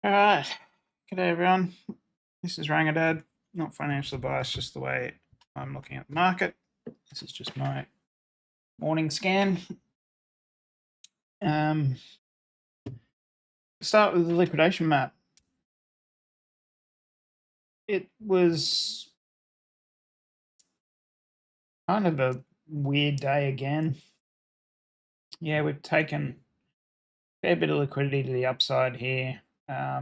All right. G'day, everyone. This is Rangadad, not financially biased, just the way I'm looking at the market. This is just my morning scan. Um, Start with the liquidation map. It was kind of a weird day again. Yeah, we've taken a fair bit of liquidity to the upside here.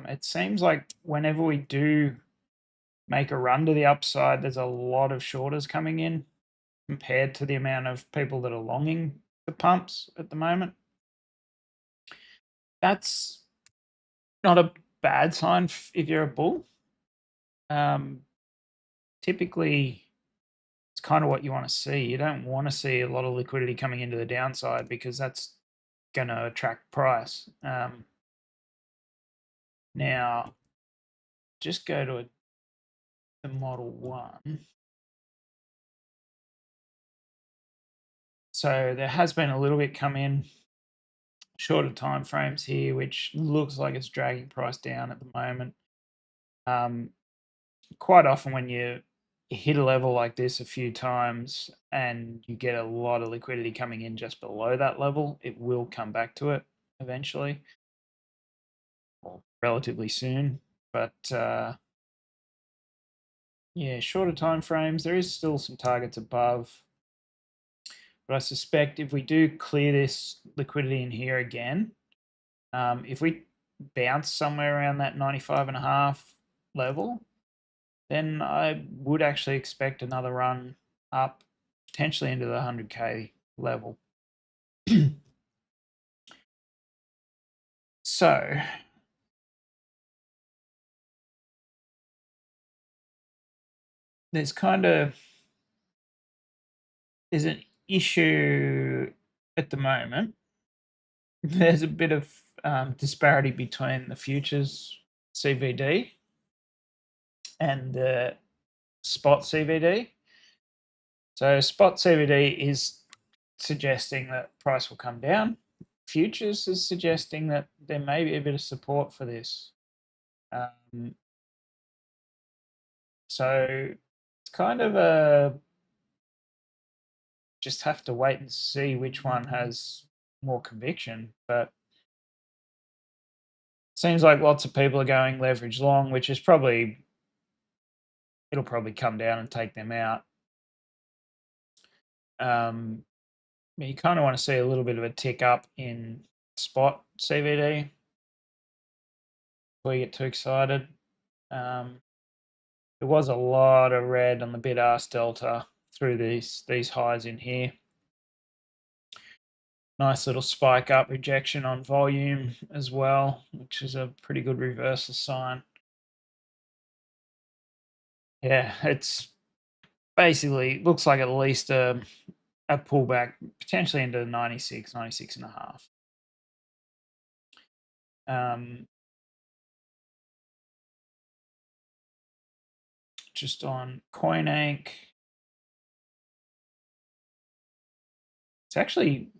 It seems like whenever we do make a run to the upside, there's a lot of shorters coming in compared to the amount of people that are longing the pumps at the moment. That's not a bad sign if you're a bull. Um, Typically, it's kind of what you want to see. You don't want to see a lot of liquidity coming into the downside because that's going to attract price. Now, just go to the Model 1. So there has been a little bit come in, shorter time frames here, which looks like it's dragging price down at the moment. Quite often when you hit a level like this a few times and you get a lot of liquidity coming in just below that level, it will come back to it eventually, or relatively soon. But yeah, shorter time frames, there is still some targets above. But I suspect if we do clear this liquidity in here again, if we bounce somewhere around that 95.5 level, then I would actually expect another run up, potentially into the 100K level. So there's an issue at the moment. There's a bit of disparity between the futures CVD and the spot CVD. So spot CVD is suggesting that price will come down. Futures is suggesting that there may be a bit of support for this. So it's kind of a just have to wait and see which one has more conviction. But it seems like lots of people are going leverage long, which is it'll probably come down and take them out. You kind of want to see a little bit of a tick up in spot CVD before you get too excited. There was a lot of red on the bid-ask delta through these highs in here. Nice little spike up rejection on volume as well, which is a pretty good reversal sign. Yeah, it's basically looks like at least a pullback potentially into 96, 96 and a half. Just on CoinAnk, it's actually,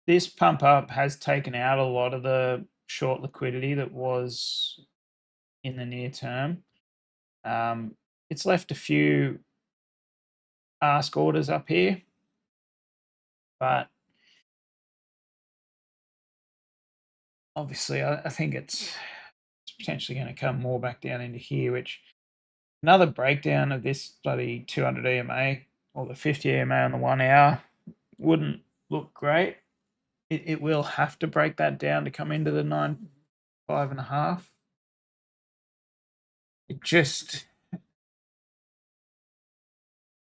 this pump up has taken out a lot of the short liquidity that was in the near term. It's left a few ask orders up here, but obviously I think it's potentially going to come more back down into here, which another breakdown of this bloody 200 EMA or the 50 EMA on the 1 hour wouldn't look great. It will have to break that down to come into the 95.5. It just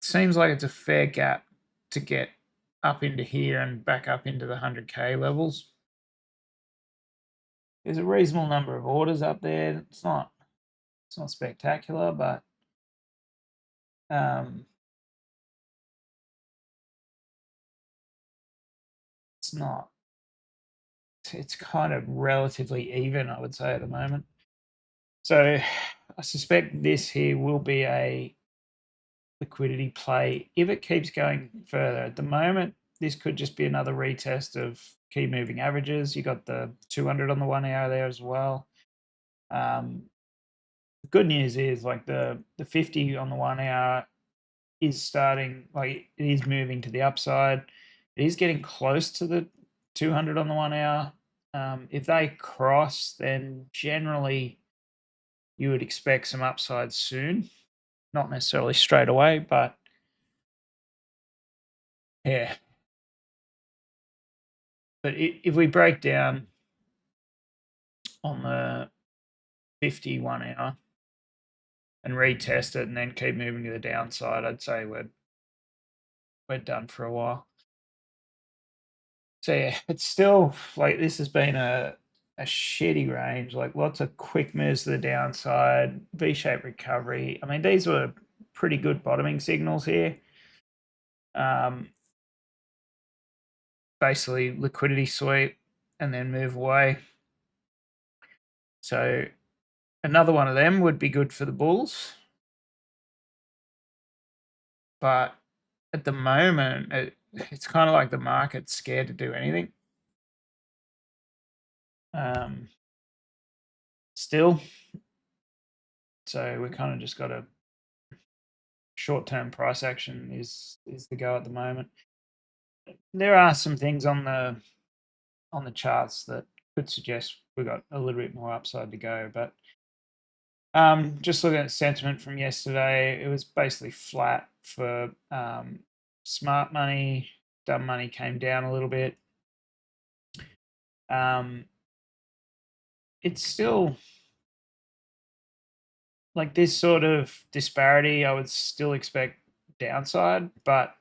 seems like it's a fair gap to get up into here and back up into the 100K levels. There's a reasonable number of orders up there. It's not spectacular, but it's not. It's kind of relatively even, I would say, at the moment. So I suspect this here will be a liquidity play if it keeps going further. At the moment, this could just be another retest of key moving averages. You got the 200 on the 1 hour there as well. The good news is like the 50 on the 1 hour is starting, like it is moving to the upside. It is getting close to the 200 on the 1 hour. If they cross, then generally you would expect some upside soon, not necessarily straight away, but yeah. But if we break down on the 51 hour and retest it and then keep moving to the downside, I'd say we're done for a while. So yeah, it's still like this has been a shitty range, like lots of quick moves to the downside, V-shaped recovery. I mean, these were pretty good bottoming signals here. Basically liquidity sweep and then move away. So another one of them would be good for the bulls. But at the moment, it's kind of like the market's scared to do anything. Still. So we kind of just got a short-term price action is the go at the moment. There are some things on the charts that could suggest we got a little bit more upside to go, but just looking at sentiment from yesterday, it was basically flat for smart money. Dumb money came down a little bit. It's still like this sort of disparity. I would still expect downside, but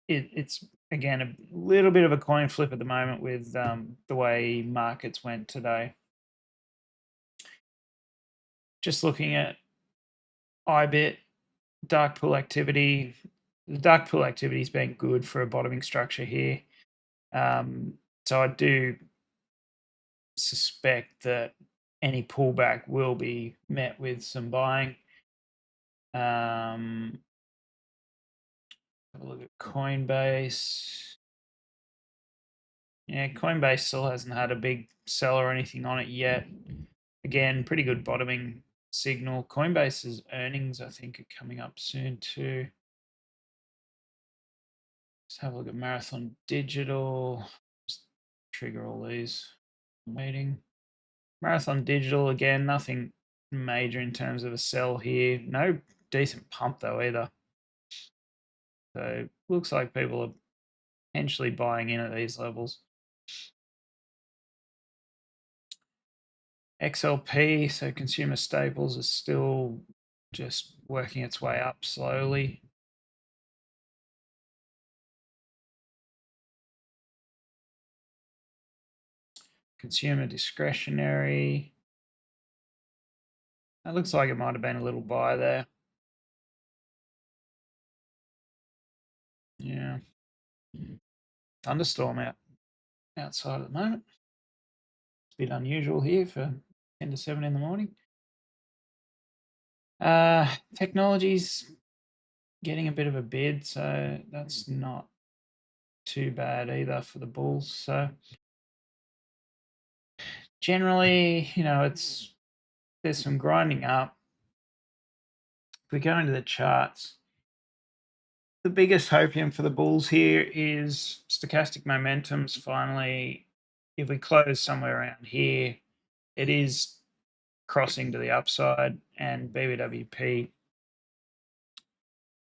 it's again a little bit of a coin flip at the moment with the way markets went today. Just looking at IBIT, dark pool activity. The dark pool activity has been good for a bottoming structure here. So I do suspect that any pullback will be met with some buying. Have a look at Coinbase. Yeah, Coinbase still hasn't had a big sell or anything on it yet. Again, pretty good bottoming signal. Coinbase's earnings, I think, are coming up soon too. Let's have a look at Marathon Digital. Just trigger all these. Meeting. Marathon Digital, again, nothing major in terms of a sell here. No decent pump though either. So looks like people are potentially buying in at these levels. XLP, so consumer staples, is still just working its way up slowly. Consumer discretionary. It looks like it might have been a little buy there. Yeah. Thunderstorm outside at the moment. It's a bit unusual here for 10 to 7 in the morning. Technology's getting a bit of a bid, so that's not too bad either for the bulls. So generally, there's some grinding up. If we go into the charts, the biggest hopium for the bulls here is stochastic momentum's finally, if we close somewhere around here, it is crossing to the upside, and BBWP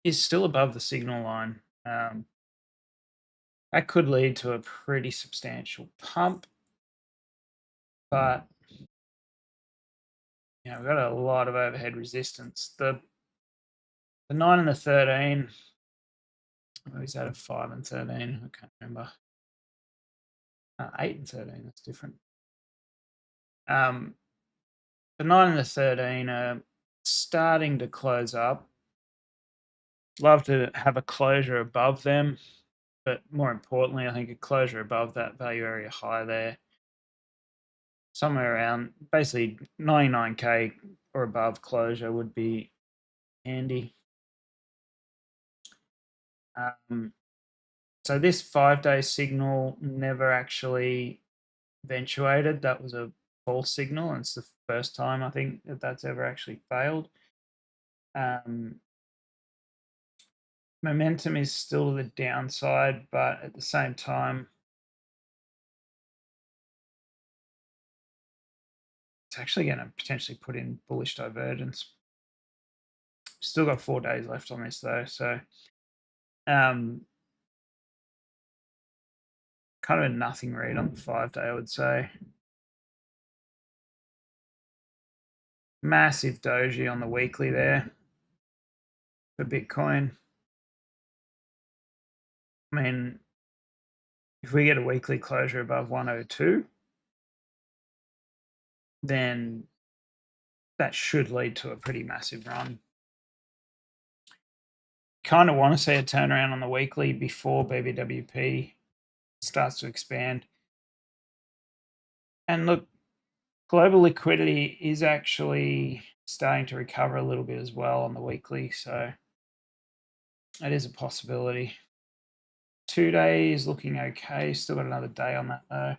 is still above the signal line. That could lead to a pretty substantial pump, but we've got a lot of overhead resistance. The 9 and the 13, or is that a 5 and 13? I can't remember. 8 and 13, that's different. The 9 and the 13 are starting to close up. Love to have a closure above them, but more importantly, I think a closure above that value area high there, somewhere around basically 99K or above closure would be handy. So this 5-day signal never actually eventuated. That was a false signal, and it's the first time I think that that's ever actually failed. Momentum is still the downside, but at the same time, it's actually going to potentially put in bullish divergence. Still got 4 days left on this though, so kind of a nothing read on the 5-day, I would say. Massive doji on the weekly there for Bitcoin. I mean, if we get a weekly closure above 102, then that should lead to a pretty massive run. Kind of want to see a turnaround on the weekly before BBWP starts to expand. And look, global liquidity is actually starting to recover a little bit as well on the weekly, so that is a possibility. 2 days looking okay. Still got another day on that though.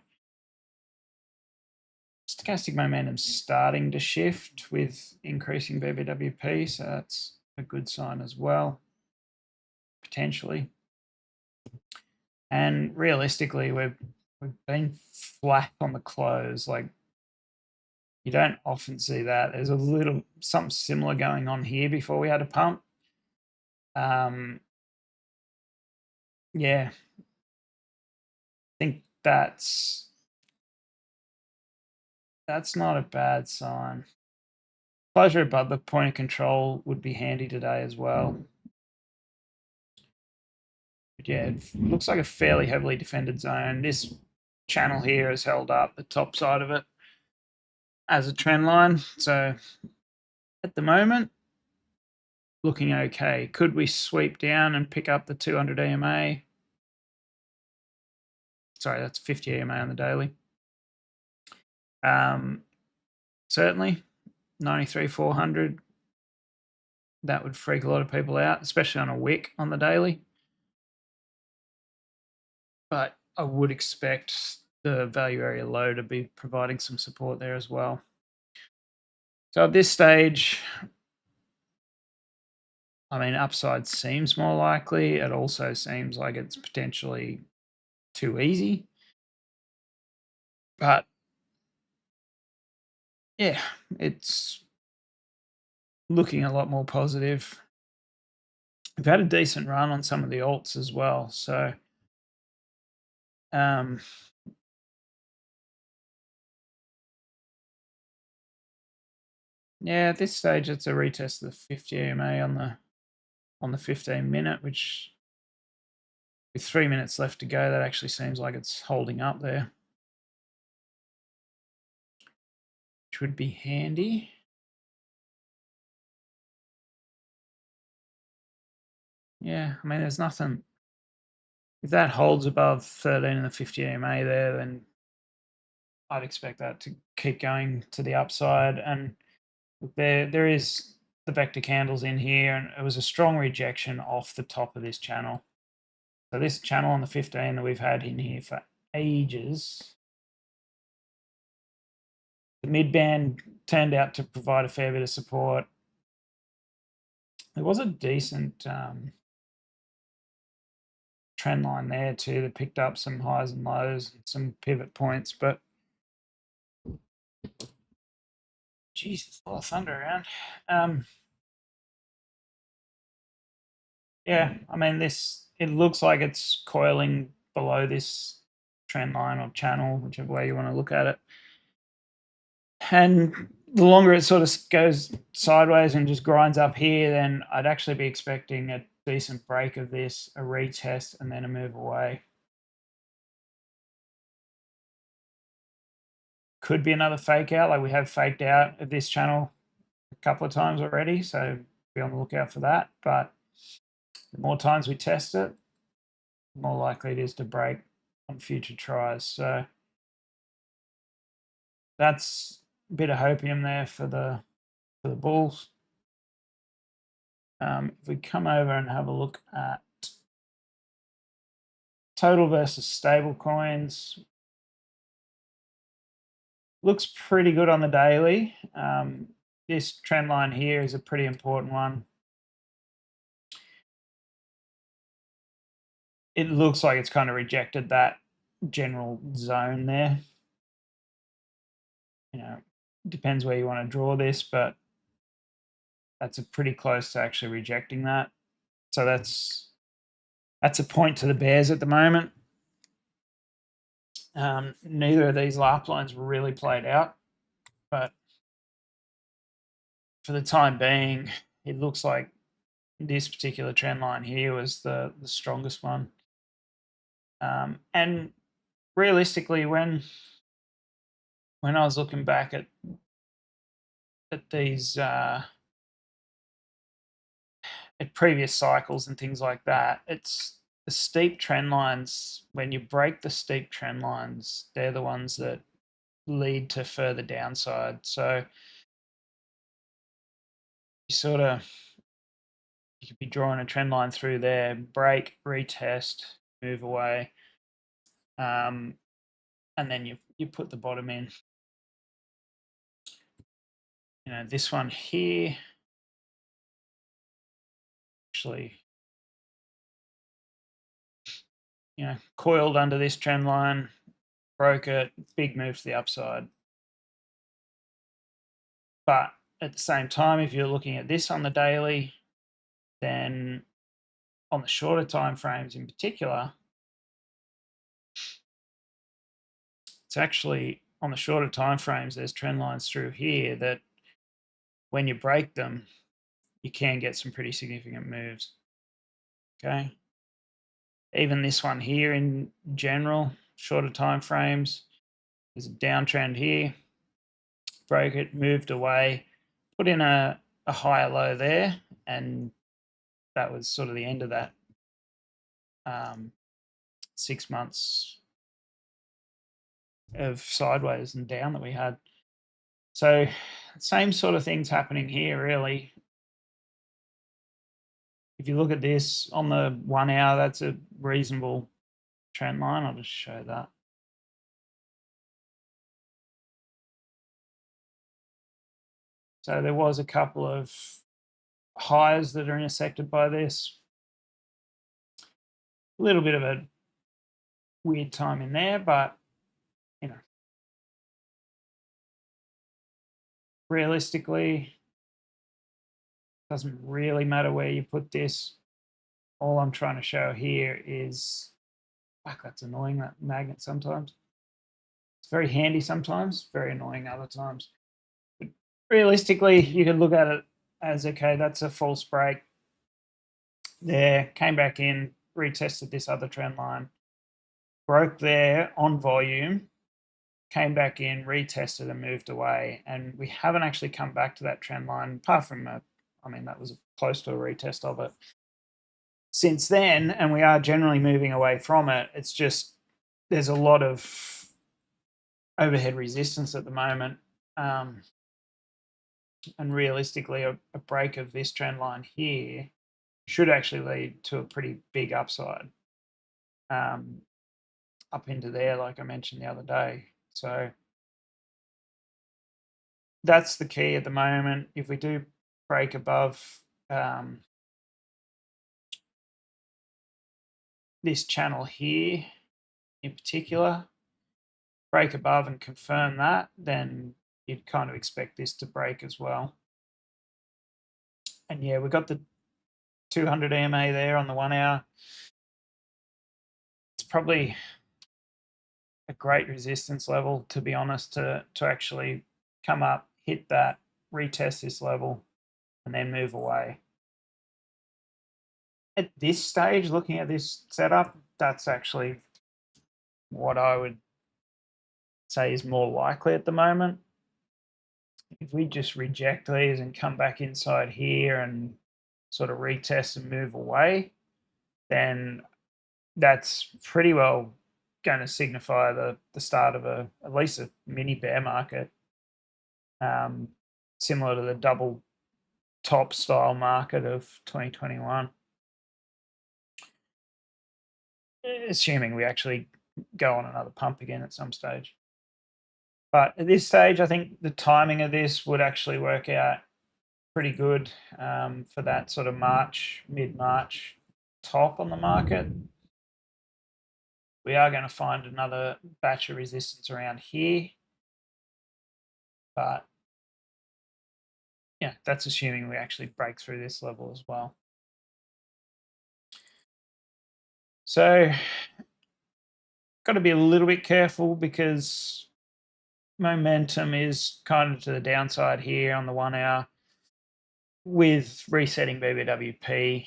Stochastic momentum starting to shift with increasing BBWP, so that's a good sign as well, potentially. And realistically, we've been flat on the close. Like, you don't often see that. There's a little something similar going on here before we had a pump. Yeah, I think that's not a bad sign. Closure above the point of control would be handy today as well. But yeah, it looks like a fairly heavily defended zone. This channel here has held up the top side of it as a trend line. So at the moment, looking okay. Could we sweep down and pick up the 200 EMA? Sorry, that's 50 EMA on the daily. Certainly, 93,400. That would freak a lot of people out, especially on a wick on the daily. But I would expect the value area low to be providing some support there as well. So at this stage, I mean, upside seems more likely. It also seems like it's potentially too easy. But yeah, it's looking a lot more positive. We've had a decent run on some of the alts as well. So yeah, at this stage, it's a retest of the 50 EMA on the 15-minute, which with 3 minutes left to go, that actually seems like it's holding up there, which would be handy. Yeah, I mean, there's nothing. If that holds above 13 and the 50 EMA there, then I'd expect that to keep going to the upside. And there is the vector candles in here, and it was a strong rejection off the top of this channel. So this channel on the 15 that we've had in here for ages, the mid-band turned out to provide a fair bit of support. There was a decent trend line there too that picked up some highs and lows, some pivot points, but Jesus, a lot of thunder around. Yeah, I mean, it looks like it's coiling below this trend line or channel, whichever way you want to look at it. And the longer it sort of goes sideways and just grinds up here, then I'd actually be expecting a decent break of this, a retest, and then a move away. Could be another fake out, like we have faked out of this channel a couple of times already, so be on the lookout for that. But the more times we test it, the more likely it is to break on future tries. So that's a bit of hopium there for the bulls. If we come over and have a look at total versus stable coins, Looks pretty good on the daily. This trend line here is a pretty important one. It looks like it's kind of rejected that general zone there. You know, depends where you want to draw this, but that's a pretty close to actually rejecting that. So that's a point to the bears at the moment. Neither of these lap lines really played out, but for the time being, it looks like this particular trend line here was the strongest one. And realistically, when I was looking back at these at previous cycles and things like that, it's the steep trend lines. When you break the steep trend lines, they're the ones that lead to further downside. So you sort of, you could be drawing a trend line through there, break, retest, move away, and then you put the bottom in. You know, this one here actually, you know, coiled under this trend line, broke it, big move to the upside. But at the same time, if you're looking at this on the daily, then on the shorter time frames in particular, it's actually on the shorter time frames, there's trend lines through here that when you break them, you can get some pretty significant moves. Okay. Even this one here in general, shorter time frames, there's a downtrend here, broke it, moved away, put in a higher low there, and that was sort of the end of that 6 months of sideways and down that we had. So same sort of things happening here, really. If you look at this on the 1 hour, that's a reasonable trend line. I'll just show that. So there was a couple of highs that are intersected by this. A little bit of a weird time in there, but you know, realistically, doesn't really matter where you put this. All I'm trying to show here is, fuck, that's annoying, that magnet sometimes. It's very handy sometimes, very annoying other times. But realistically, you could look at it as, okay, that's a false break. There, came back in, retested this other trend line, broke there on volume, came back in, retested and moved away. And we haven't actually come back to that trend line, apart from, I mean, that was close to a retest of it since then. And we are generally moving away from it. It's just, there's a lot of overhead resistance at the moment. And realistically, a break of this trend line here should actually lead to a pretty big upside up into there, like I mentioned the other day. So that's the key at the moment. If we do break above this channel here in particular, break above and confirm that, then you'd kind of expect this to break as well. And yeah, we've got the 200 EMA there on the 1 hour. It's probably a great resistance level, to be honest, to actually come up, hit that, retest this level, and then move away. At this stage, looking at this setup, that's actually what I would say is more likely at the moment. If we just reject these and come back inside here and sort of retest and move away, then that's pretty well going to signify the start of at least a mini bear market, similar to the double top style market of 2021. Assuming we actually go on another pump again at some stage. But at this stage, I think the timing of this would actually work out pretty good for that sort of mid-March top on the market. We are going to find another batch of resistance around here, but yeah, that's assuming we actually break through this level as well. So got to be a little bit careful because momentum is kind of to the downside here on the 1 hour with resetting BBWP.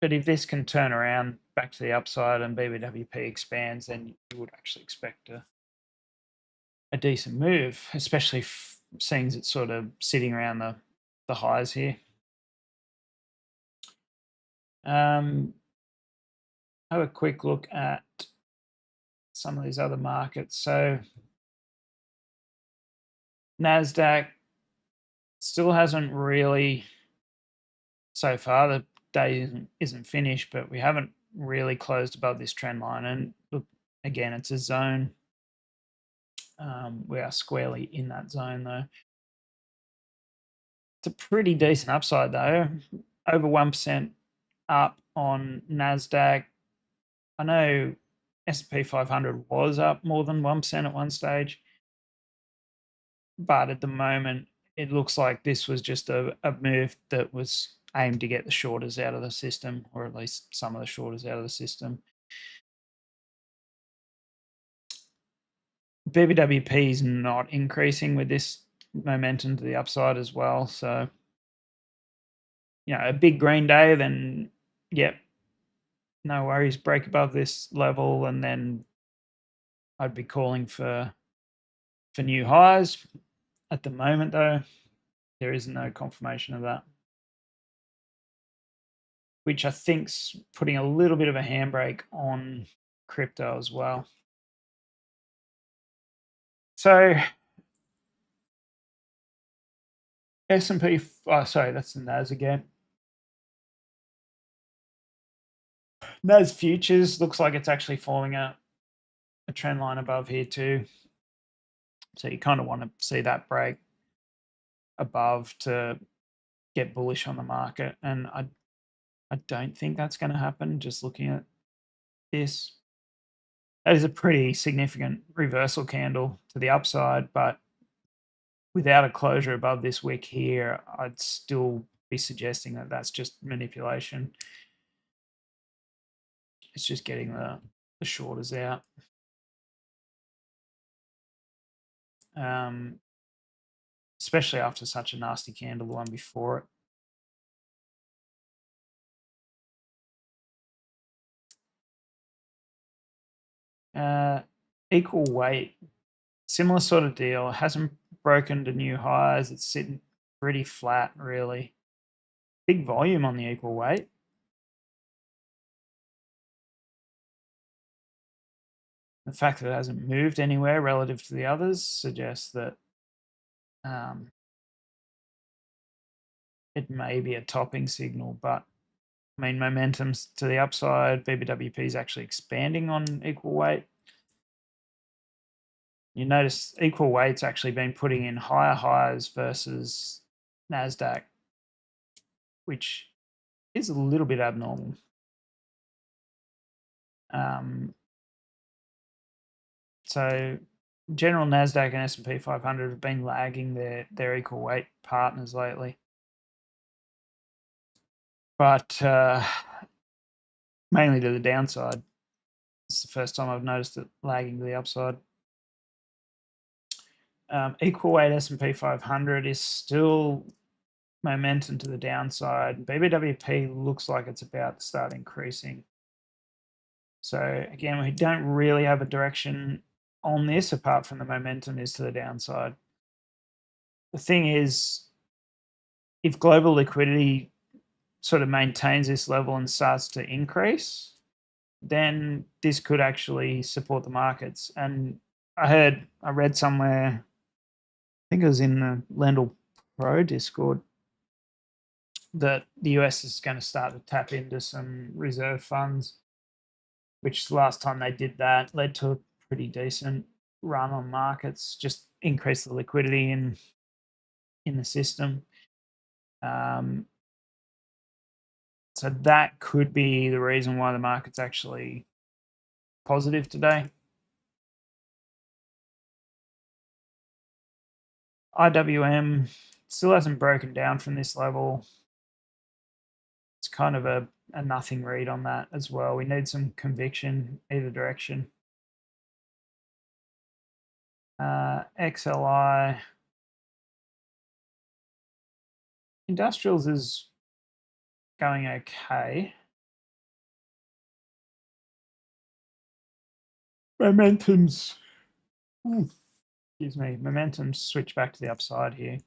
But if this can turn around back to the upside and BBWP expands, then you would actually expect a decent move, especially seeing it's sort of sitting around the highs here. Have a quick look at some of these other markets. So NASDAQ still hasn't really, so far, the day isn't finished, but we haven't really closed above this trend line. And look, again, it's a zone. We are squarely in that zone, though. It's a pretty decent upside, though. Over 1% up on NASDAQ. I know S&P 500 was up more than 1% at one stage, but at the moment, it looks like this was just a move that was aimed to get the shorters out of the system, or at least some of the shorters out of the system. BBWP is not increasing with this momentum to the upside as well. So, you know, a big green day, then, yep, no worries, break above this level, and then I'd be calling for new highs. At the moment, though, there is no confirmation of that, which I think's putting a little bit of a handbrake on crypto as well. So S&P, oh, sorry, that's the NAS again. NAS futures looks like it's actually forming a trend line above here too. So you kind of want to see that break above to get bullish on the market. And I don't think that's going to happen just looking at this. That is a pretty significant reversal candle to the upside, but without a closure above this wick here, I'd still be suggesting that that's just manipulation. It's just getting the shorters out. Especially after such a nasty candle, the one before it. Equal weight, similar sort of deal. It hasn't broken to new highs. It's sitting pretty flat, really. Big volume on the equal weight. The fact that it hasn't moved anywhere relative to the others suggests that it may be a topping signal, but I mean, momentum's to the upside. BBWP is actually expanding on equal weight. You notice equal weight's actually been putting in higher highs versus NASDAQ, which is a little bit abnormal. So general NASDAQ and S&P 500 have been lagging their equal weight partners lately. But mainly to the downside. It's the first time I've noticed it lagging to the upside. Equal weight S&P 500 is still momentum to the downside. BBWP looks like it's about to start increasing. So again, we don't really have a direction on this apart from the momentum is to the downside. The thing is, if global liquidity sort of maintains this level and starts to increase, then this could actually support the markets. And I read somewhere, I think it was in the Lendl Pro Discord, that the US is going to start to tap into some reserve funds, which the last time they did that led to a pretty decent run on markets, just increase the liquidity in the system. So that could be the reason why the market's actually positive today. IWM still hasn't broken down from this level. It's kind of a nothing read on that as well. We need some conviction either direction. XLI. Industrials is going okay. Momentum's, excuse me, momentum's switched back to the upside here.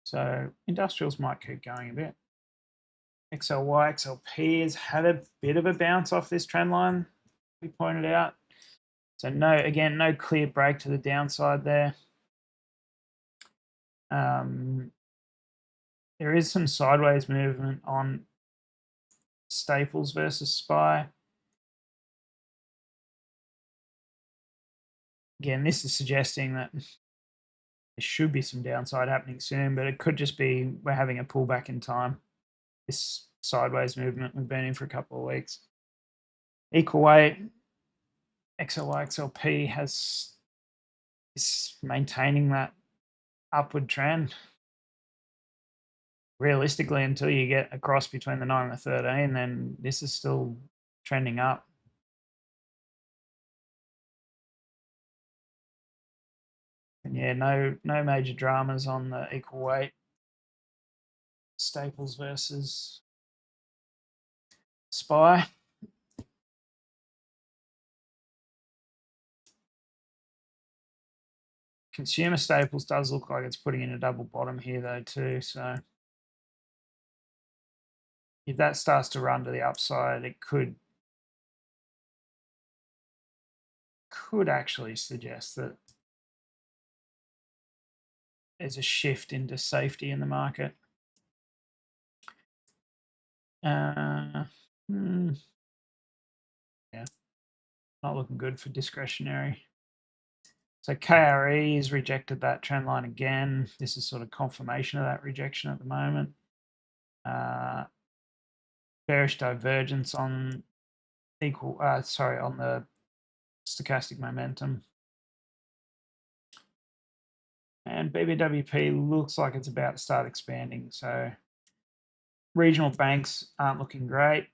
So industrials might keep going a bit. XLY, XLP has had a bit of a bounce off this trend line, we pointed out. So no, again, no clear break to the downside there. There is some sideways movement on Staples versus SPY. Again, this is suggesting that there should be some downside happening soon, but it could just be we're having a pullback in time. This sideways movement we've been in for a couple of weeks. Equal weight, XLY, XLP is maintaining that upward trend. Realistically, until you get a cross between the 9 and the 13, then this is still trending up. And yeah, no major dramas on the equal weight. Staples versus SPY. Consumer staples does look like it's putting in a double bottom here though too. So if that starts to run to the upside, it could actually suggest that there's a shift into safety in the market. Yeah, not looking good for discretionary. So KRE has rejected that trend line again. This is sort of confirmation of that rejection at the moment. Bearish divergence on on the stochastic momentum. And BBWP looks like it's about to start expanding. So regional banks aren't looking great.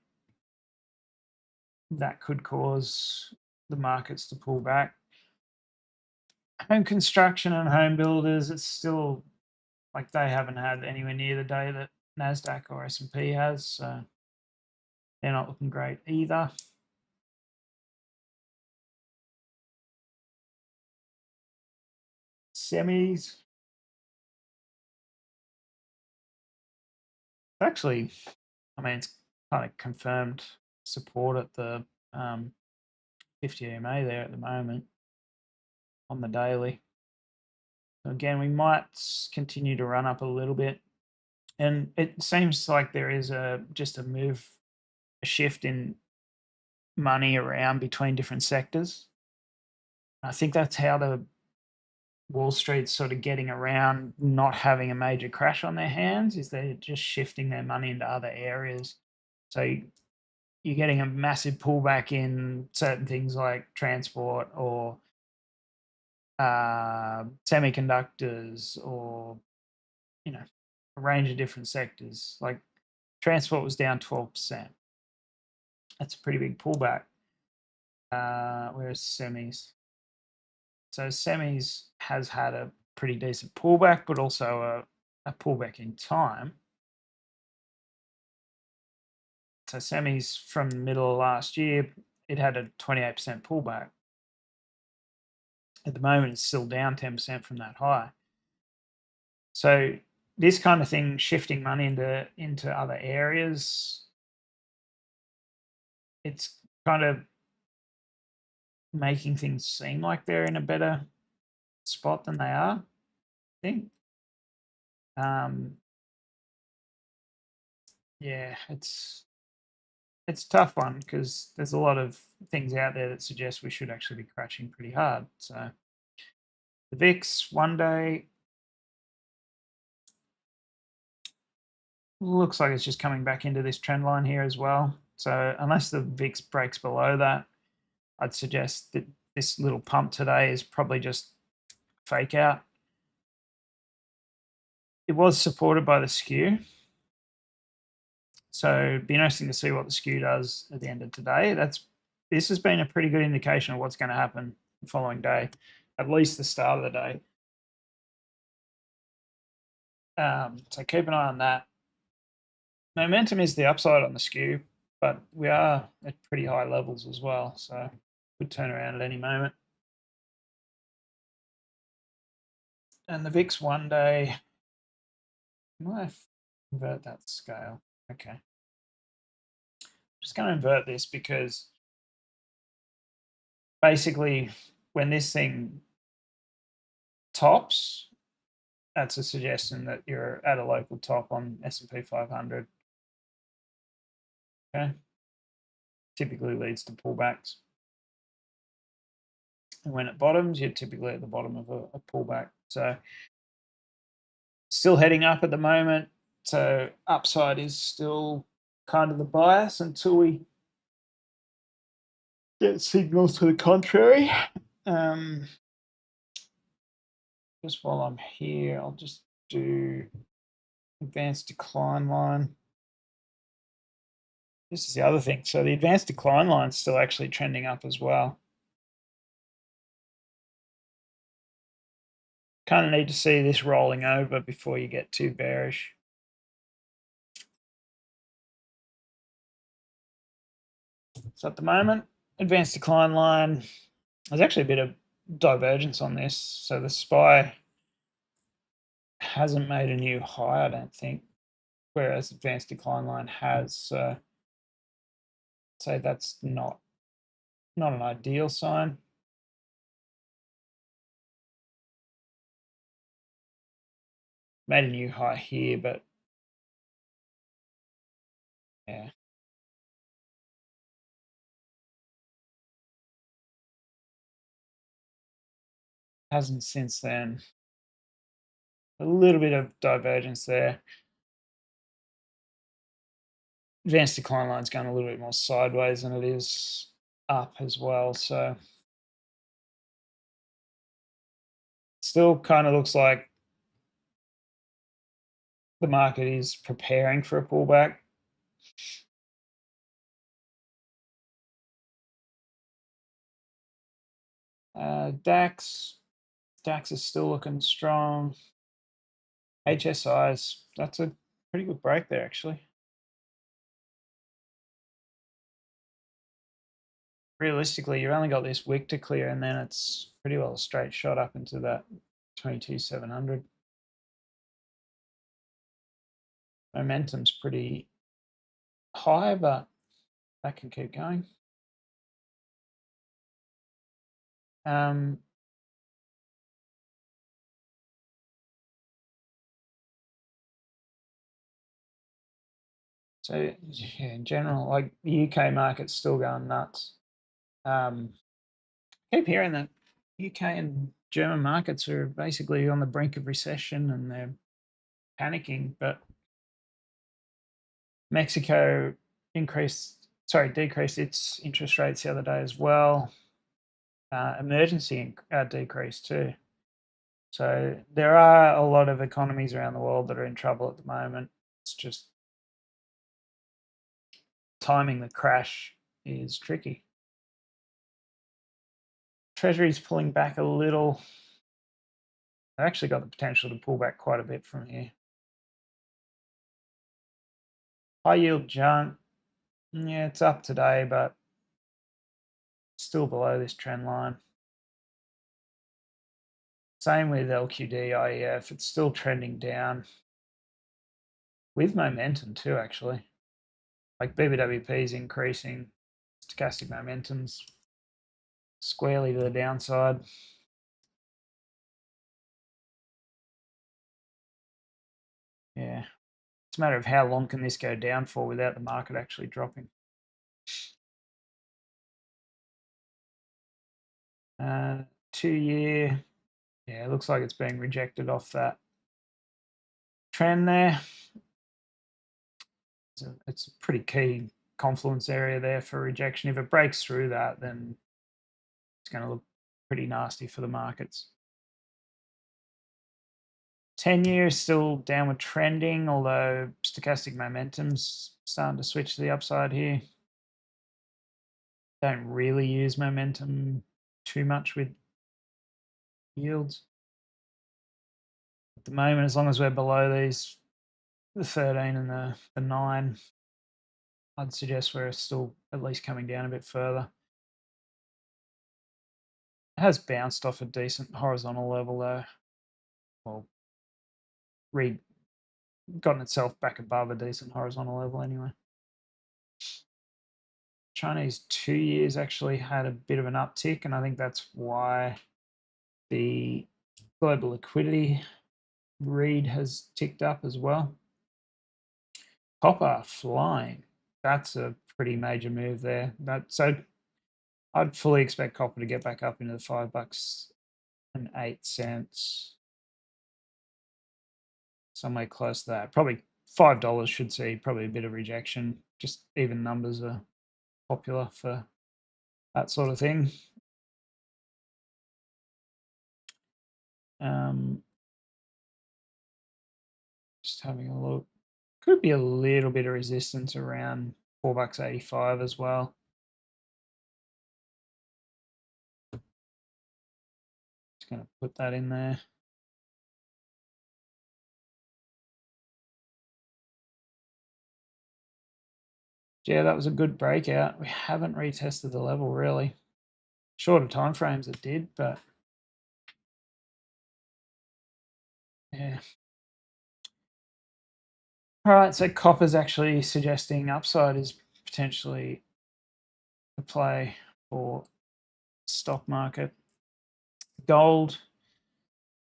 That could cause the markets to pull back. Home construction and home builders, it's still like they haven't had anywhere near the day that NASDAQ or S&P has. So they're not looking great either. Semis. Actually, I mean, it's kind of confirmed support at the 50 EMA there at the moment on the daily. So again, we might continue to run up a little bit. And it seems like there is just a shift in money around between different sectors. I think that's how the Wall Street's sort of getting around not having a major crash on their hands, is they're just shifting their money into other areas. So you're getting a massive pullback in certain things like transport or semiconductors or, a range of different sectors. Like transport was down 12%. That's a pretty big pullback. Whereas semis. So semis has had a pretty decent pullback, but also a pullback in time. So semis from the middle of last year, it had a 28% pullback. At the moment, it's still down 10% from that high. So this kind of thing, shifting money into other areas, it's kind of making things seem like they're in a better spot than they are, I think. Yeah, it's it's a tough one because there's a lot of things out there that suggest we should actually be crashing pretty hard. So the VIX 1 day looks like it's just coming back into this trend line here as well. So unless the VIX breaks below that, I'd suggest that this little pump today is probably just fake out. It was supported by the skew. So it'd be interesting to see what the skew does at the end of today. This has been a pretty good indication of what's going to happen the following day, at least the start of the day. So keep an eye on that. Momentum is the upside on the skew, but we are at pretty high levels as well, so could turn around at any moment. And the VIX 1 day, I invert that scale. Okay. Just going to invert this because basically when this thing tops, that's a suggestion that you're at a local top on S&P 500. Okay. Typically leads to pullbacks. And when it bottoms, you're typically at the bottom of a pullback. So still heading up at the moment. So upside is still kind of the bias until we get signals to the contrary. Just while I'm here, I'll just do advanced decline line. This is the other thing. So the advanced decline line is still actually trending up as well. Kind of need to see this rolling over before you get too bearish. So at the moment, advanced decline line, there's actually a bit of divergence on this. So the SPY hasn't made a new high, I don't think, whereas advanced decline line has. So that's not an ideal sign. Made a new high here, but yeah. Hasn't since then. A little bit of divergence there. Advanced decline line's going a little bit more sideways than it is up as well. So still kind of looks like the market is preparing for a pullback. DAX is still looking strong. HSIs, that's a pretty good break there, actually. Realistically, you've only got this wick to clear, and then it's pretty well a straight shot up into that 22,700. Momentum's pretty high, but that can keep going. So yeah, in general, like the UK market's still going nuts. Keep hearing that UK and German markets are basically on the brink of recession and they're panicking, but Mexico decreased its interest rates the other day as well. Emergency decreased too. So there are a lot of economies around the world that are in trouble at the moment. It's just timing the crash is tricky. Treasury's pulling back a little. They've actually got the potential to pull back quite a bit from here. High yield junk, yeah, it's up today, but still below this trend line. Same with LQD IEF, it's still trending down with momentum too, actually. Like BBWP is increasing, stochastic momentum's squarely to the downside. Yeah, it's a matter of how long can this go down for without the market actually dropping. Uh, 2-year, yeah, it looks like it's being rejected off that trend there. It's a pretty key confluence area there for rejection. If it breaks through that, then it's going to look pretty nasty for the markets. 10-year is still downward trending, although stochastic momentum's starting to switch to the upside here. Don't really use momentum too much with yields at the moment. As long as we're below these, the 13 and the 9, I'd suggest we're still at least coming down a bit further. It has bounced off a decent horizontal level though. Well, gotten itself back above a decent horizontal level anyway. Chinese 2 years actually had a bit of an uptick, and I think that's why the global liquidity read has ticked up as well. Copper flying. That's a pretty major move there. So I'd fully expect copper to get back up into the $5.08, somewhere close to that. Probably $5 should see probably a bit of rejection. Just even numbers are popular for that sort of thing. Just having a look. Could be a little bit of resistance around $4.85 as well. Just going to put that in there. Yeah, that was a good breakout. We haven't retested the level really. Shorter time frames it did, but yeah. All right, so copper's actually suggesting upside is potentially a play for stock market. Gold,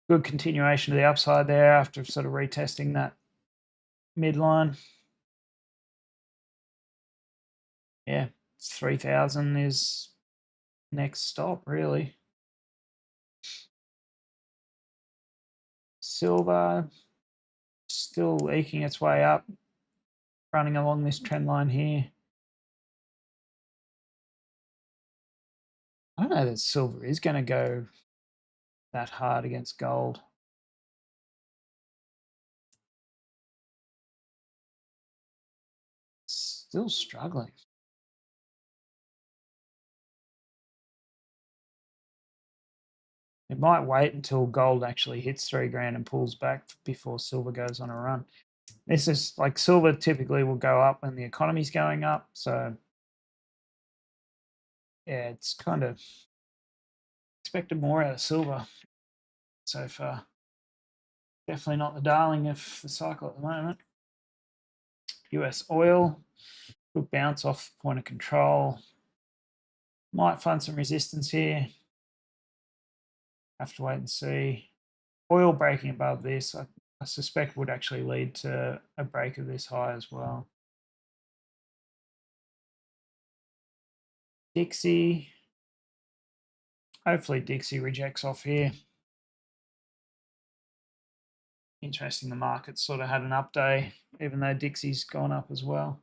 good continuation of the upside there after sort of retesting that midline. Yeah, 3,000 is next stop really. Silver still eking its way up, running along this trend line here. I don't know that silver is going to go that hard against gold. Still struggling. It might wait until gold actually hits 3 grand and pulls back before silver goes on a run. This is like silver typically will go up when the economy's going up. So yeah, it's kind of expected more out of silver so far. Definitely not the darling of the cycle at the moment. US oil, good bounce off point of control. Might find some resistance here. Have to wait and see. Oil breaking above this, I suspect would actually lead to a break of this high as well. Dixie. Hopefully Dixie rejects off here. Interesting, the market sort of had an up day, even though Dixie's gone up as well.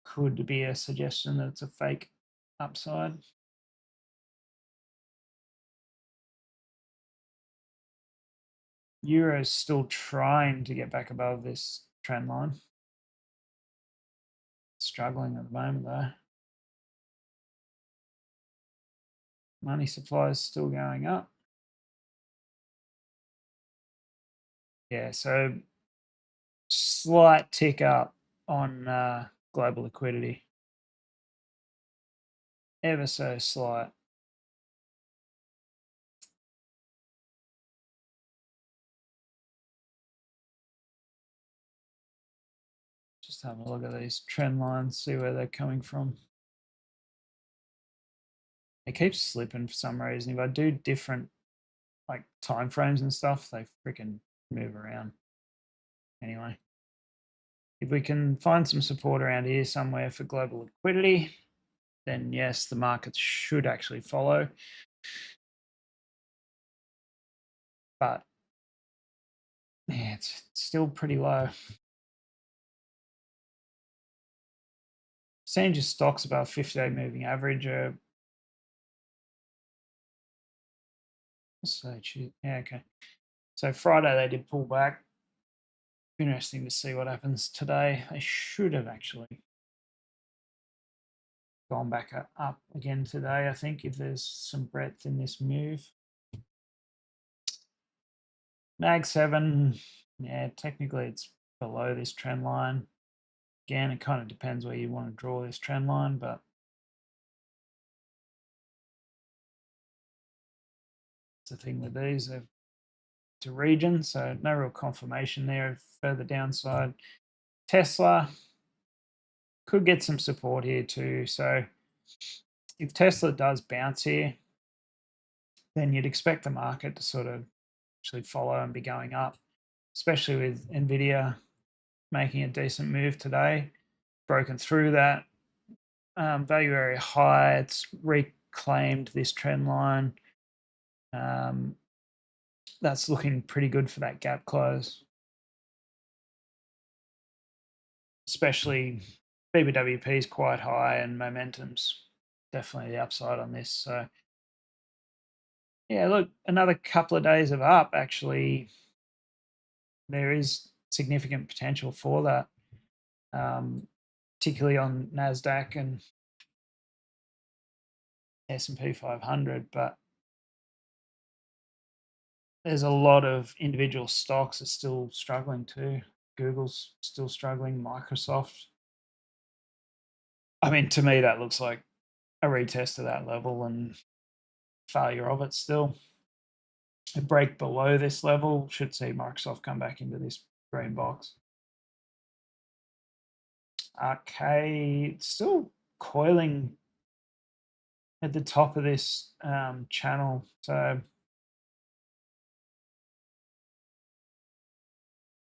Could be a suggestion that it's a fake upside. Euro's still trying to get back above this trend line. Struggling at the moment though. Money supply is still going up. Yeah, so slight tick up on global liquidity. Ever so slight. Just have a look at these trend lines, see where they're coming from. It keeps slipping for some reason. If I do different like time frames and stuff, they freaking move around. Anyway, if we can find some support around here somewhere for global liquidity, then yes, the market should actually follow. But yeah, it's still pretty low. Percentage of stocks above 50-day moving average are yeah, okay. So Friday they did pull back. Interesting to see what happens today. They should have actually gone back up again today, I think, if there's some breadth in this move. Mag 7, yeah, technically it's below this trend line. Again, it kind of depends where you want to draw this trend line, but it's the thing with these, they're to region, so no real confirmation there. Further downside, Tesla could get some support here too. So if Tesla does bounce here, then you'd expect the market to sort of actually follow and be going up, especially with Nvidia making a decent move today, broken through that value area high. It's reclaimed this trend line. That's looking pretty good for that gap close, especially BBWP is quite high and momentum's definitely the upside on this. So yeah, look, another couple of days of up, actually, there is significant potential for that, particularly on NASDAQ and S&P 500, but there's a lot of individual stocks are still struggling too. Google's still struggling, Microsoft. I mean, to me, that looks like a retest of that level and failure of it still. A break below this level should see Microsoft come back into this green box. Arcade still coiling at the top of this channel. So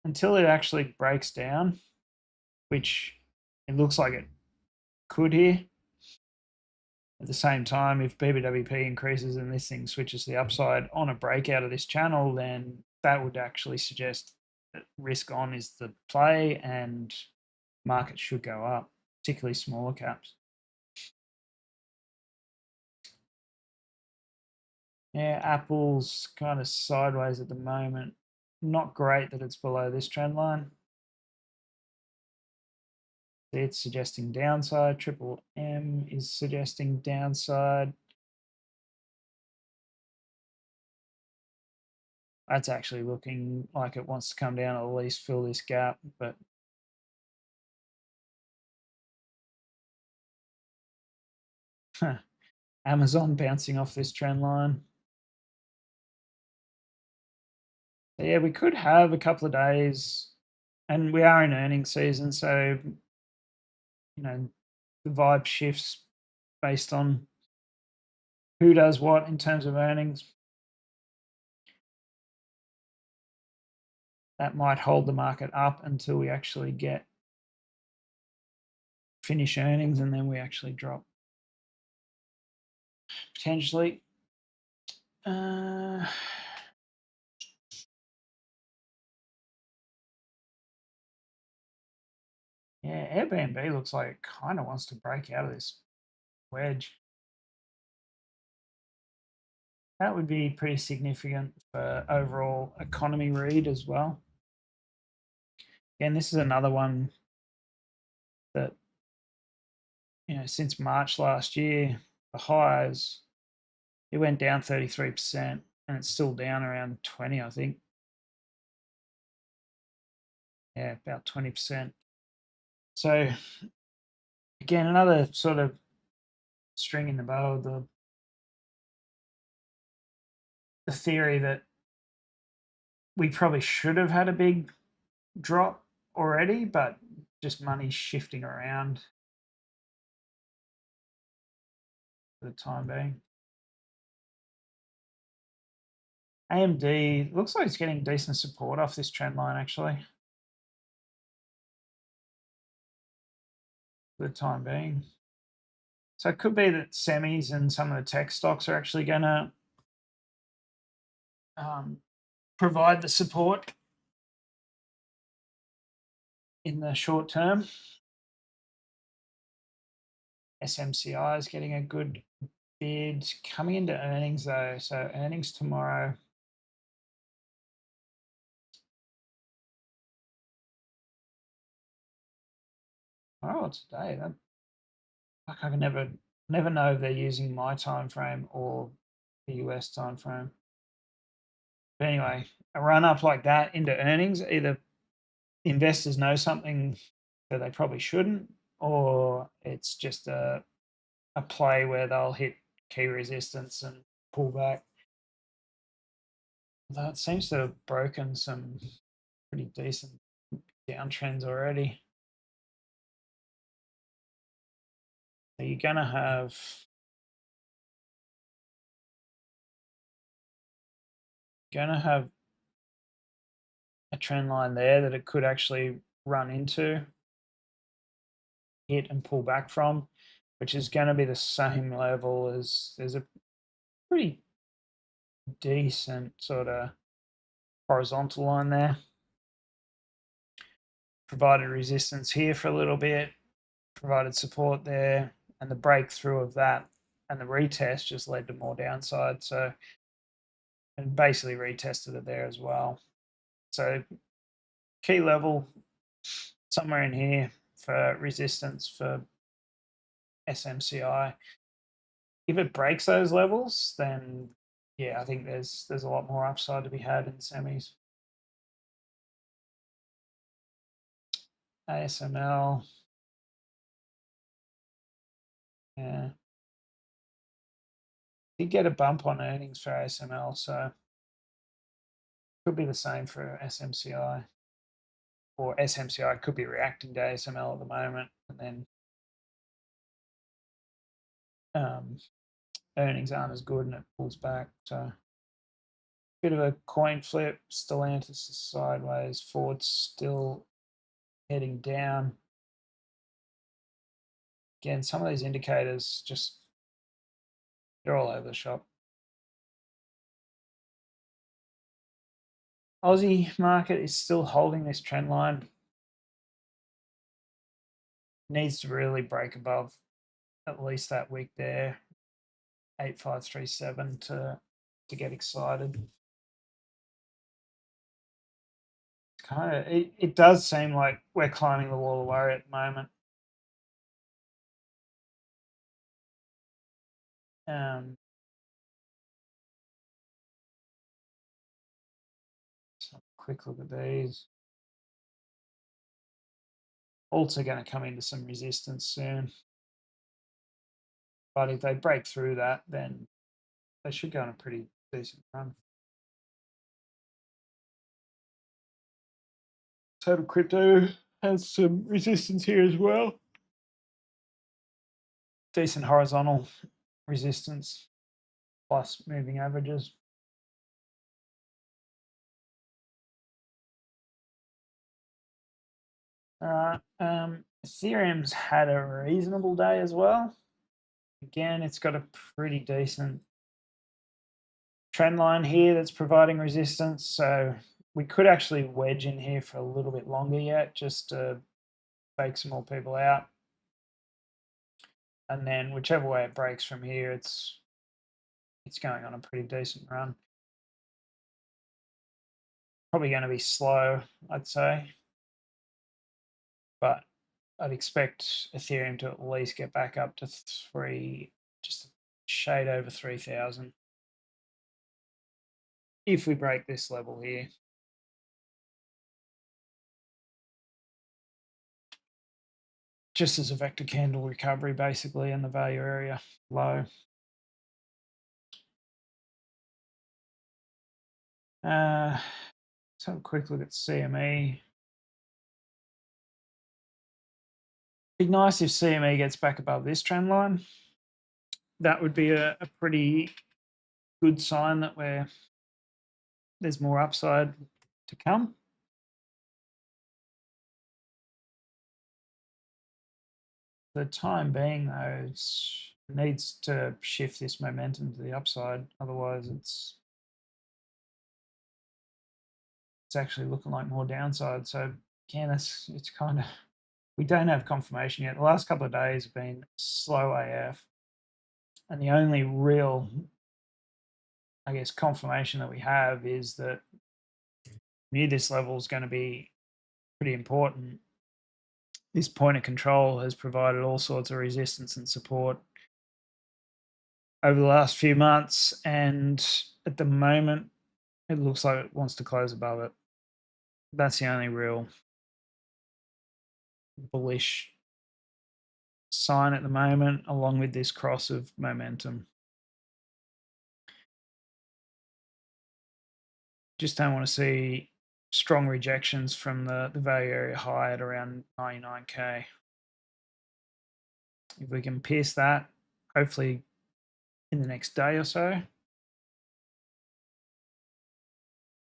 until it actually breaks down, which it looks like it could here, at the same time, if BBWP increases and this thing switches to the upside on a breakout of this channel, then that would actually suggest that risk on is the play and market should go up, particularly smaller caps. Yeah, Apple's kind of sideways at the moment. Not great that it's below this trend line. It's suggesting downside. Triple M is suggesting downside. That's actually looking like it wants to come down, at least fill this gap, but Amazon bouncing off this trend line. So yeah, we could have a couple of days, and we are in earnings season, so the vibe shifts based on who does what in terms of earnings. That might hold the market up until we actually finish earnings, and then we actually drop potentially. Yeah, Airbnb looks like it kind of wants to break out of this wedge. That would be pretty significant for overall economy read as well. And this is another one that, since March last year, the highs, it went down 33% and it's still down around 20, I think. Yeah, about 20%. So again, another sort of string in the bow of the theory that we probably should have had a big drop already, but just money shifting around for the time being. AMD looks like it's getting decent support off this trend line actually for the time being. So it could be that semis and some of the tech stocks are actually going to provide the support in the short term. SMCI is getting a good bid coming into earnings though. So earnings tomorrow. Oh, today. I can never know if they're using my time frame or the US time frame. But anyway, a run up like that into earnings, either investors know something that they probably shouldn't, or it's just a play where they'll hit key resistance and pull back. Although it seems to have broken some pretty decent downtrends already. So you're gonna have a trend line there that it could actually run into, hit and pull back from, which is going to be the same level as there's a pretty decent sort of horizontal line there. Provided resistance here for a little bit, provided support there, and the breakthrough of that and the retest just led to more downside. So, and basically retested it there as well. So, key level somewhere in here for resistance for SMCI. If it breaks those levels, then yeah, I think there's a lot more upside to be had in semis. ASML, yeah, did get a bump on earnings for ASML, so could be the same for SMCI, or SMCI could be reacting to ASML at the moment, and then earnings aren't as good and it pulls back. So bit of a coin flip. Stellantis is sideways. Ford's still heading down. Again, some of these indicators just they're all over the shop. Aussie market is still holding this trend line. Needs to really break above at least that week there, 8537 to get excited. It's kind of it does seem like we're climbing the wall of worry at the moment. So quick look at these. Also going to come into some resistance soon. But if they break through that, then they should go on a pretty decent run. Total crypto has some resistance here as well. Decent horizontal resistance plus moving averages. All right. Ethereum's had a reasonable day as well. Again, it's got a pretty decent trend line here that's providing resistance. So we could actually wedge in here for a little bit longer yet, just to fake some more people out. And then whichever way it breaks from here, it's going on a pretty decent run. Probably going to be slow, I'd say. But I'd expect Ethereum to at least get back up to just a shade over 3,000. If we break this level here. Just as a vector candle recovery, basically, in the value area low. Let's have a quick look at CME. Be nice if CME gets back above this trend line. That would be a pretty good sign that there's more upside to come. For the time being, though, it needs to shift this momentum to the upside. Otherwise, it's actually looking like more downside. So again, it's kind of, we don't have confirmation yet. The last couple of days have been slow AF, and the only real, I guess, confirmation that we have is that near this level is going to be pretty important. This point of control has provided all sorts of resistance and support over the last few months, and at the moment, it looks like it wants to close above it. That's the only real bullish sign at the moment, along with this cross of momentum. Just don't want to see strong rejections from the value area high at around 99k. If we can pierce that, hopefully in the next day or so,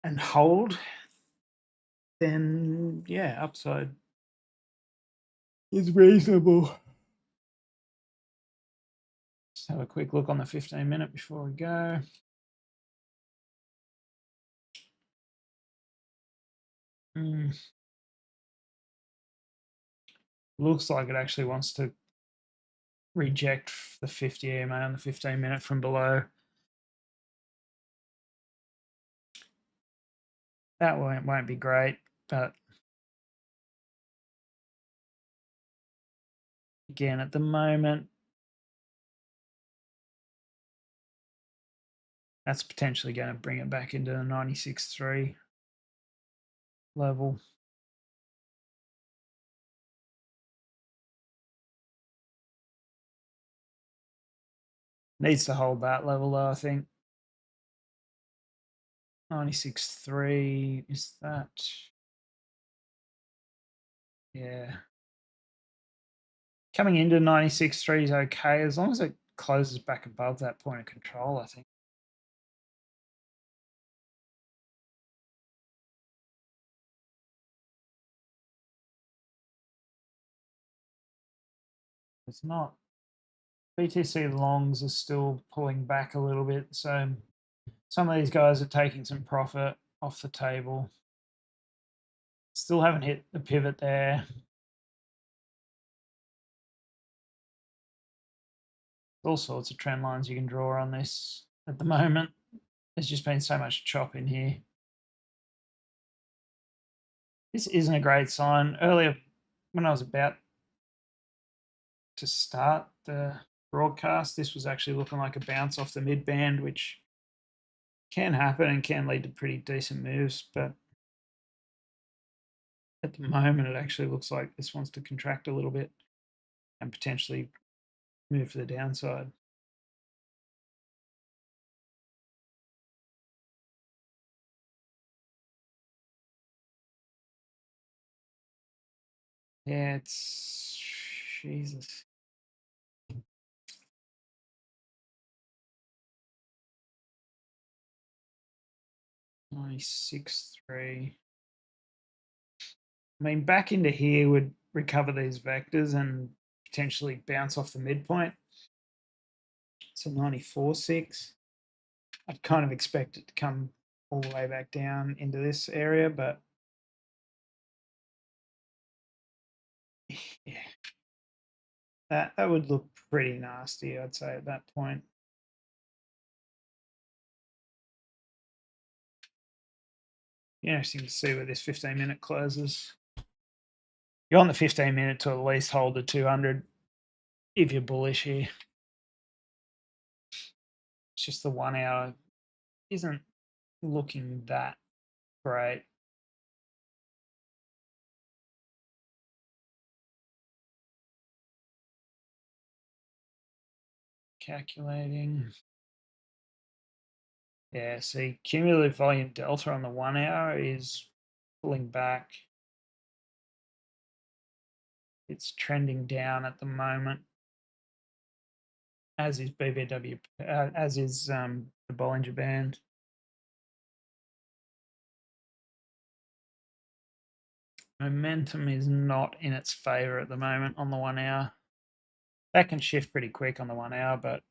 and hold, then yeah, upside is reasonable. Just have a quick look on the 15-minute before we go. Looks like it actually wants to reject the 50 EMA on the 15-minute from below. That won't be great, but again, at the moment, that's potentially going to bring it back into the 96.3 level. Needs to hold that level though, I think. 96.3 is that? Yeah. Coming into 96.3 is okay as long as it closes back above that point of control, I think. It's not. BTC longs are still pulling back a little bit, so some of these guys are taking some profit off the table. Still haven't hit the pivot there. All sorts of trend lines you can draw on this at the moment. There's just been so much chop in here. This isn't a great sign. Earlier, when I was about to start the broadcast, this was actually looking like a bounce off the mid band, which can happen and can lead to pretty decent moves. But at the moment, it actually looks like this wants to contract a little bit and potentially move to the downside. Yeah, it's Jesus. 96.3. I mean, back into here would recover these vectors and potentially bounce off the midpoint. So 94.6. I'd kind of expect it to come all the way back down into this area, but yeah, that would look pretty nasty, I'd say, at that point. Interesting to see where this 15-minute closes. You're on the 15-minute to at least hold the 200 if you're bullish here. It's just the 1 hour isn't looking that great. Calculating. Yeah, see, cumulative volume delta on the 1 hour is pulling back. It's trending down at the moment, as is BBW, as is the Bollinger Band. Momentum is not in its favor at the moment on the 1 hour. That can shift pretty quick on the 1 hour, but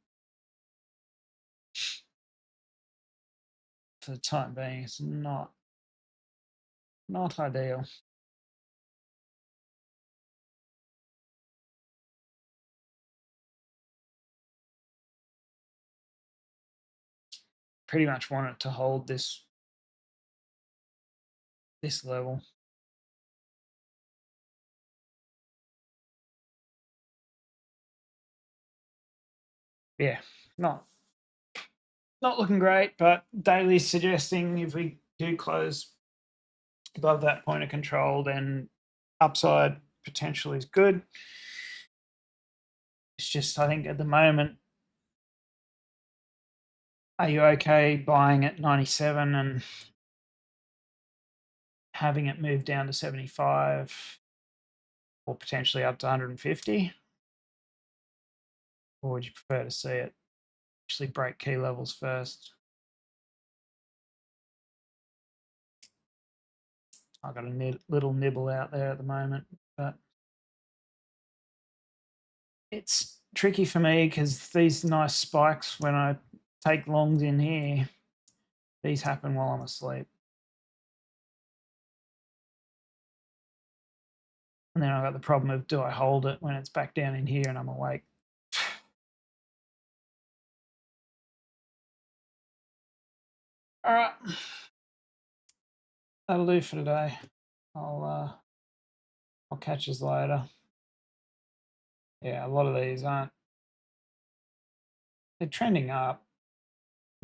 for the time being, it's not ideal. Pretty much want it to hold this level. Yeah, not looking great, but daily suggesting if we do close above that point of control, then upside potential is good. It's just, I think at the moment, are you okay buying at 97 and having it move down to 75 or potentially up to 150? Or would you prefer to see it actually break key levels first? I've got a little nibble out there at the moment, but it's tricky for me because these nice spikes, when I take longs in here, these happen while I'm asleep. And then I've got the problem of, do I hold it when it's back down in here and I'm awake? All right, that'll do for today. I'll catch us later. Yeah, a lot of these aren't. They're trending up.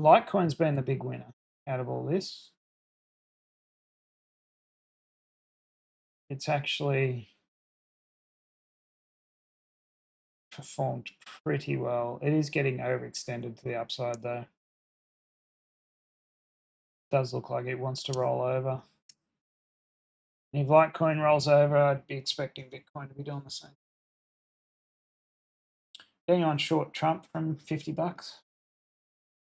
Litecoin's been the big winner out of all this. It's actually performed pretty well. It is getting overextended to the upside though. Does look like it wants to roll over. And if Litecoin rolls over, I'd be expecting Bitcoin to be doing the same. Anyone short Trump from 50 bucks?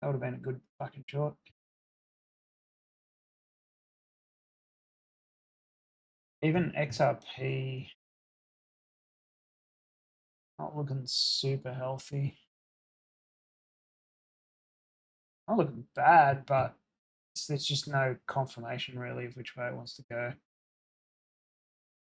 That would have been a good fucking short. Even XRP not looking super healthy. Not looking bad, but there's just no confirmation really of which way it wants to go.